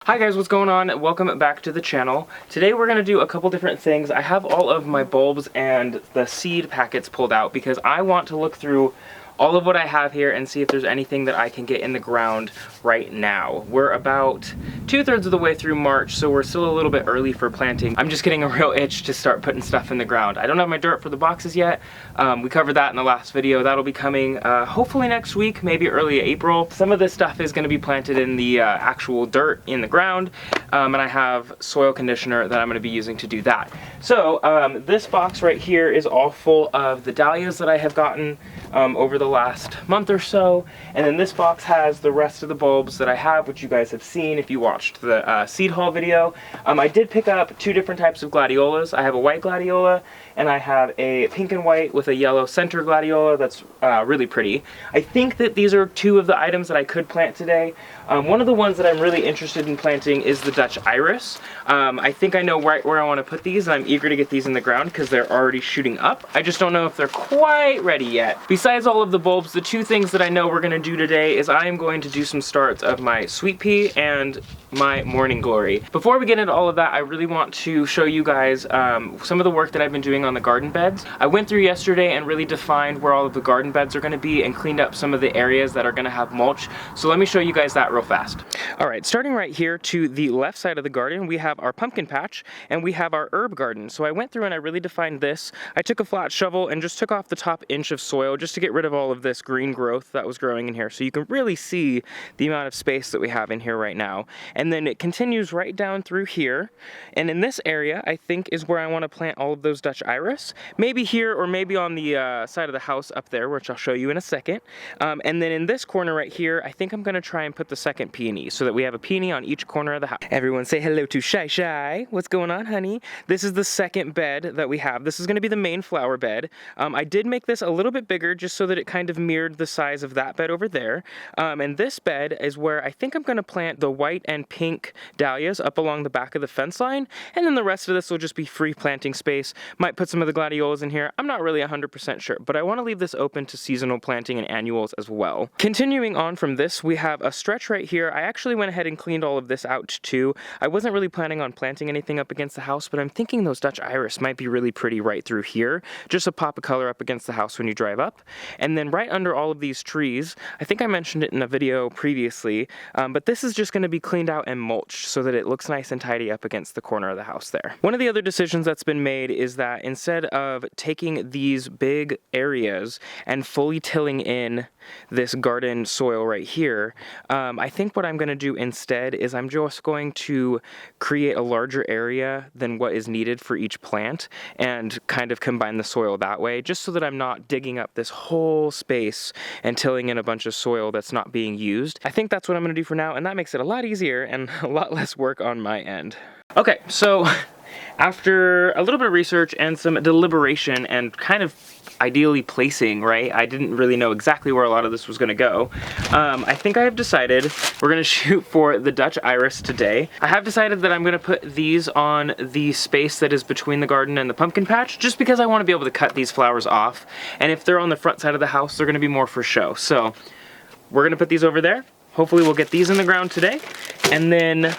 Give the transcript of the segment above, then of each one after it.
Hi guys, what's going on? Welcome back to the channel. Today we're going to do a couple different things. I have all of my bulbs and the seed packets pulled out because I want to look through all of what I have here and see if there's anything that I can get in the ground right now. We're about 2/3 of the way through March, so we're still a little bit early for planting. I'm just getting a real itch to start putting stuff in the ground. I don't have my dirt for the boxes yet. We covered that in the last video. That'll be coming hopefully next week, maybe early April. Some of this stuff is going to be planted in the actual dirt in the ground, and I have soil conditioner that I'm going to be using to do that. So this box right here is all full of the dahlias that I have gotten over the last month or so, and then this box has the rest of the bulbs that I have, which you guys have seen if you watched the seed haul video. I did pick up two different types of gladiolas. I have a white gladiola and I have a pink and white with a yellow center gladiola that's really pretty. I think that these are two of the items that I could plant today. One of the ones that I'm really interested in planting is the Dutch iris. I think I know right where I want to put these, and I'm eager to get these in the ground because they're already shooting up. I just don't know if they're quite ready yet. Besides all of the bulbs, the two things that I know we're going to do today is I am going to do some starts of my sweet pea and my morning glory. Before we get into all of that, I really want to show you guys some of the work that I've been doing on the garden beds. I went through yesterday and really defined where all of the garden beds are going to be and cleaned up some of the areas that are going to have mulch. So let me show you guys that real fast. Alright, starting right here to the left side of the garden, we have our pumpkin patch and we have our herb garden. So I went through and I really defined this. I took a flat shovel and just took off the top inch of soil just to get rid of all of this green growth that was growing in here. So you can really see the amount of space that we have in here right now. And then it continues right down through here. And in this area, I think is where I want to plant all of those Dutch iris. Maybe here or maybe on the side of the house up there, which I'll show you in a second. And then in this corner right here, I think I'm going to try and put the second peony so that we have a peony on each corner of the house. Everyone say hello to Shy Shy. What's going on, honey? This is the second bed that we have. This is going to be the main flower bed. I did make this a little bit bigger just so that it kind of mirrored the size of that bed over there. And this bed is where I think I'm going to plant the white and pink dahlias up along the back of the fence line. And then the rest of this will just be free planting space. Might put some of the gladiolas in here. I'm not really 100% sure, but I want to leave this open to seasonal planting and annuals as well. Continuing on from this, we have a stretch right here. I actually went ahead and cleaned all of this out too. I wasn't really planning on planting anything up against the house, but I'm thinking those Dutch iris might be really pretty right through here. Just a pop of color up against the house when you drive up. And then right under all of these trees, I think I mentioned it in a video previously, but this is just going to be cleaned out and mulched so that it looks nice and tidy up against the corner of the house there. One of the other decisions that's been made is that instead of taking these big areas and fully tilling in this garden soil right here, I think what I'm going to do instead is I'm just going to create a larger area than what is needed for each plant and kind of combine the soil that way, just so that I'm not digging up this whole space and tilling in a bunch of soil that's not being used. I think that's what I'm going to do for now, and that makes it a lot easier and a lot less work on my end. Okay, so after a little bit of research and some deliberation and kind of ideally placing, right? I didn't really know exactly where a lot of this was going to go. I think I have decided we're going to shoot for the Dutch iris today. I have decided that I'm going to put these on the space that is between the garden and the pumpkin patch, just because I want to be able to cut these flowers off. And if they're on the front side of the house, they're going to be more for show. So we're going to put these over there. Hopefully we'll get these in the ground today. And then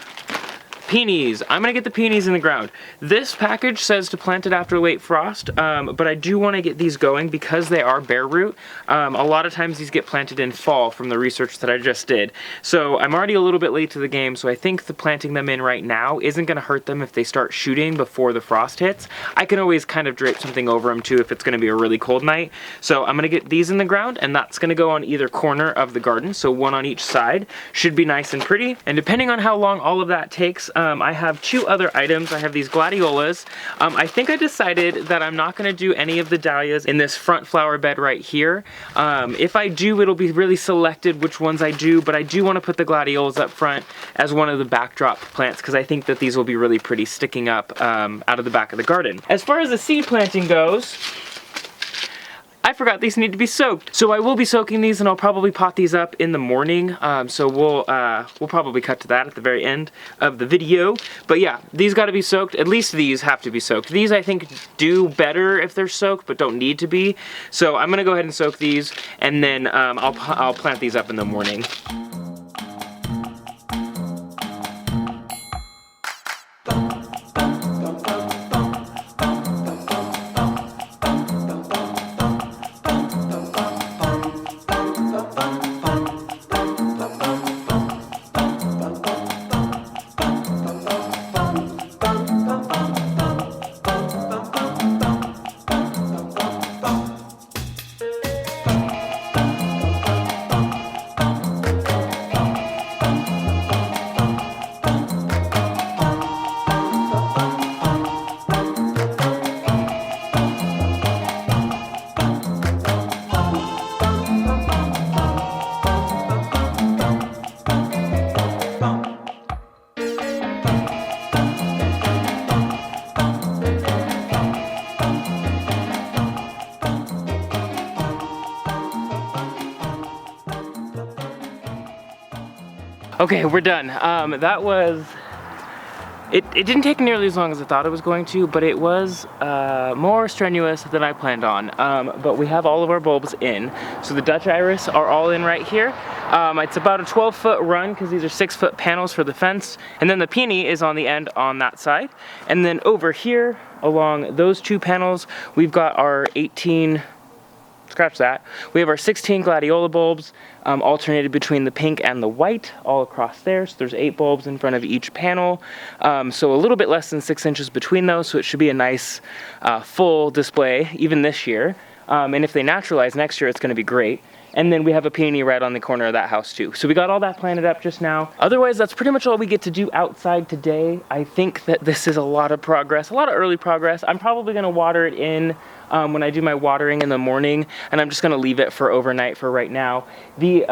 peonies. I'm gonna get the peonies in the ground. This package says to plant it after late frost, but I do want to get these going because they are bare root. A lot of times these get planted in fall from the research that I just did. So I'm already a little bit late to the game, so I think the planting them in right now isn't gonna hurt them if they start shooting before the frost hits. I can always kind of drape something over them too if it's gonna be a really cold night. So I'm gonna get these in the ground, and that's gonna go on either corner of the garden, so one on each side. Should be nice and pretty. And depending on how long all of that takes, I have two other items. I have these gladiolas. I think I decided that I'm not going to do any of the dahlias in this front flower bed right here. If I do, it'll be really selected which ones I do, but I do want to put the gladiolas up front as one of the backdrop plants because I think that these will be really pretty sticking up out of the back of the garden. As far as the seed planting goes, I forgot these need to be soaked. So I will be soaking these, and I'll probably pot these up in the morning. So we'll probably cut to that at the very end of the video. But yeah, these got to be soaked. At least these have to be soaked. These I think do better if they're soaked, but don't need to be. So I'm gonna go ahead and soak these, and then I'll plant these up in the morning. Okay, we're done. That was, it didn't take nearly as long as I thought it was going to, but it was more strenuous than I planned on. But we have all of our bulbs in. So the Dutch iris are all in right here. It's about a 12-foot run because these are 6-foot panels for the fence. And then the peony is on the end on that side. And then over here, along those 2 panels, we've got our 18, scratch that. We have our 16 gladiola bulbs alternated between the pink and the white all across there. So there's 8 bulbs in front of each panel. So a little bit less than 6 inches between those. So it should be a nice full display even this year. And if they naturalize next year, it's going to be great. And then we have a peony right on the corner of that house too. So we got all that planted up just now. Otherwise, that's pretty much all we get to do outside today. I think that this is a lot of progress, a lot of early progress. I'm probably gonna water it in when I do my watering in the morning, and I'm just gonna leave it for overnight for right now. The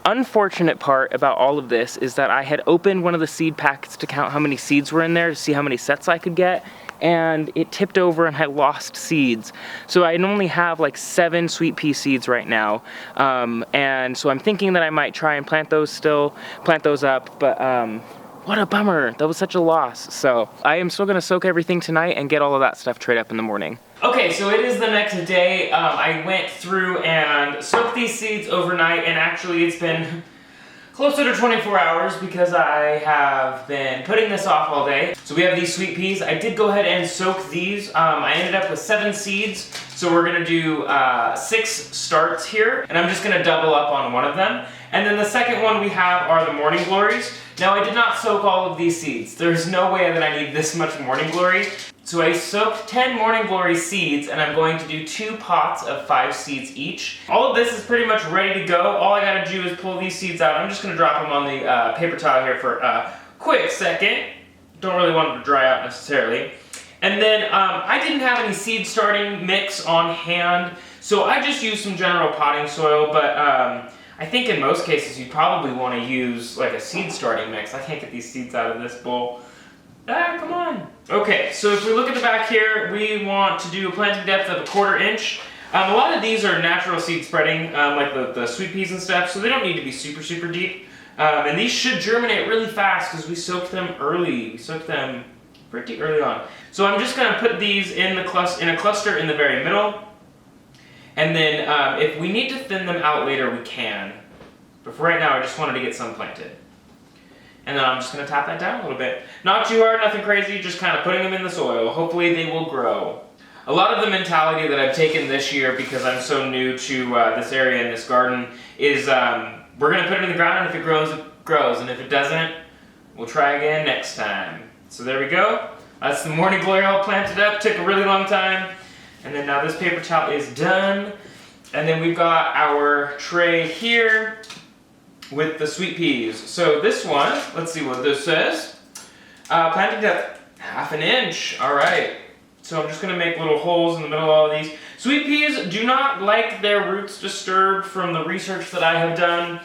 unfortunate part about all of this is that I had opened one of the seed packets to count how many seeds were in there to see how many sets I could get, and it tipped over and I lost seeds. So I only have like 7 sweet pea seeds right now. And so I'm thinking that I might try and plant those up, but what a bummer. That was such a loss. So I am still gonna soak everything tonight and get all of that stuff trayed up in the morning. Okay, so it is the next day. I went through and soaked these seeds overnight, and actually it's been closer to 24 hours because I have been putting this off all day. So we have these sweet peas. I did go ahead and soak these. I ended up with 7 seeds. So we're gonna do 6 starts here, and I'm just gonna double up on one of them. And then the second one we have are the morning glories. Now I did not soak all of these seeds. There's no way that I need this much morning glory. So I soaked 10 morning glory seeds, and I'm going to do 2 pots of 5 seeds each. All of this is pretty much ready to go. All I gotta do is pull these seeds out. I'm just gonna drop them on the paper towel here for a quick second. Don't really want them to dry out necessarily. And then I didn't have any seed starting mix on hand, so I just used some general potting soil, but I think in most cases you probably want to use like a seed starting mix. I can't get these seeds out of this bowl. Ah, come on. Okay, so if we look at the back here, we want to do a planting depth of 1/4 inch. A lot of these are natural seed spreading, like the sweet peas and stuff, so they don't need to be super, super deep. And these should germinate really fast because we soaked them early. We soaked them pretty early on. So I'm just gonna put these in a cluster in the very middle. And then if we need to thin them out later, we can. But for right now, I just wanted to get some planted. And then I'm just gonna tap that down a little bit. Not too hard, nothing crazy, just kind of putting them in the soil. Hopefully they will grow. A lot of the mentality that I've taken this year, because I'm so new to this area and this garden, is we're gonna put it in the ground, and if it grows, it grows. And if it doesn't, we'll try again next time. So there we go. That's the morning glory all planted up. Took a really long time. And then now this paper towel is done. And then we've got our tray here with the sweet peas. So this one, let's see what this says. Planting depth, 1/2 inch. All right. So I'm just gonna make little holes in the middle of all of these. Sweet peas do not like their roots disturbed from the research that I have done.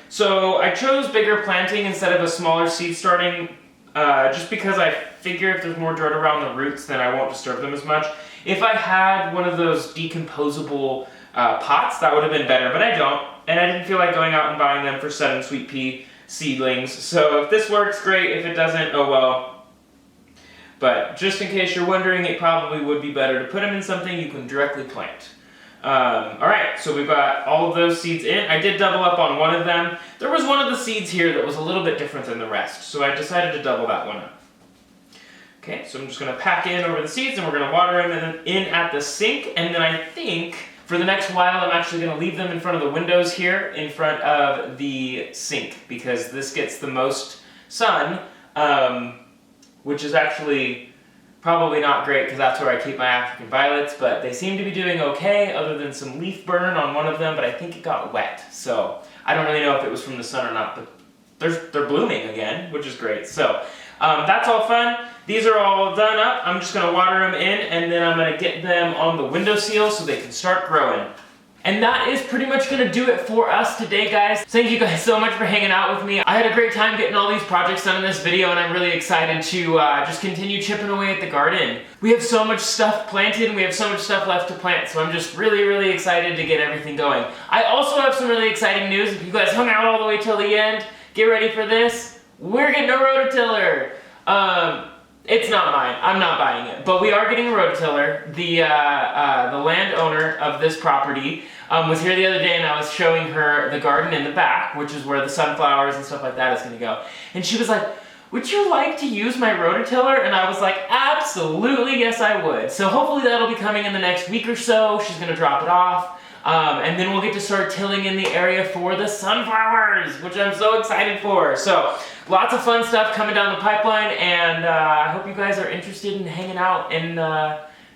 So I chose bigger planting instead of a smaller seed starting, just because I figure if there's more dirt around the roots, then I won't disturb them as much. If I had one of those decomposable pots, that would have been better, but I don't. And I didn't feel like going out and buying them for 7 sweet pea seedlings. So if this works, great. If it doesn't, oh well. But just in case you're wondering, it probably would be better to put them in something you can directly plant. Alright, so we've got all of those seeds in. I did double up on one of them. There was one of the seeds here that was a little bit different than the rest, so I decided to double that one up. Okay, so I'm just going to pack in over the seeds, and we're going to water them in at the sink, and then I think for the next while I'm actually going to leave them in front of the windows here in front of the sink, because this gets the most sun, which is actually probably not great because that's where I keep my African violets, but they seem to be doing okay other than some leaf burn on one of them, but I think it got wet, so I don't really know if it was from the sun or not, but they're blooming again, which is great. So that's all fun. These are all done up. I'm just going to water them in, and then I'm going to get them on the windowsill so they can start growing. And that is pretty much gonna do it for us today, guys. Thank you guys so much for hanging out with me. I had a great time getting all these projects done in this video, and I'm really excited to just continue chipping away at the garden. We have so much stuff planted, and we have so much stuff left to plant, so I'm just really excited to get everything going. I also have some really exciting news. If you guys hung out all the way till the end, get ready for this. We're getting a rototiller. It's not mine. I'm not buying it. But we are getting a rototiller. The landowner of this property was here the other day, and I was showing her the garden in the back, which is where the sunflowers and stuff like that is going to go. And she was like, would you like to use my rototiller? And I was like, absolutely, yes I would. So hopefully that'll be coming in the next week or so. She's going to drop it off. And then we'll get to start tilling in the area for the sunflowers, which I'm so excited for. So lots of fun stuff coming down the pipeline, and I hope you guys are interested in hanging out and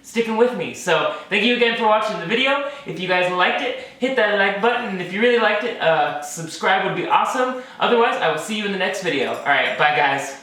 sticking with me. So thank you again for watching the video. If you guys liked it, hit that like button. And if you really liked it, subscribe would be awesome. Otherwise, I will see you in the next video. All right, bye guys.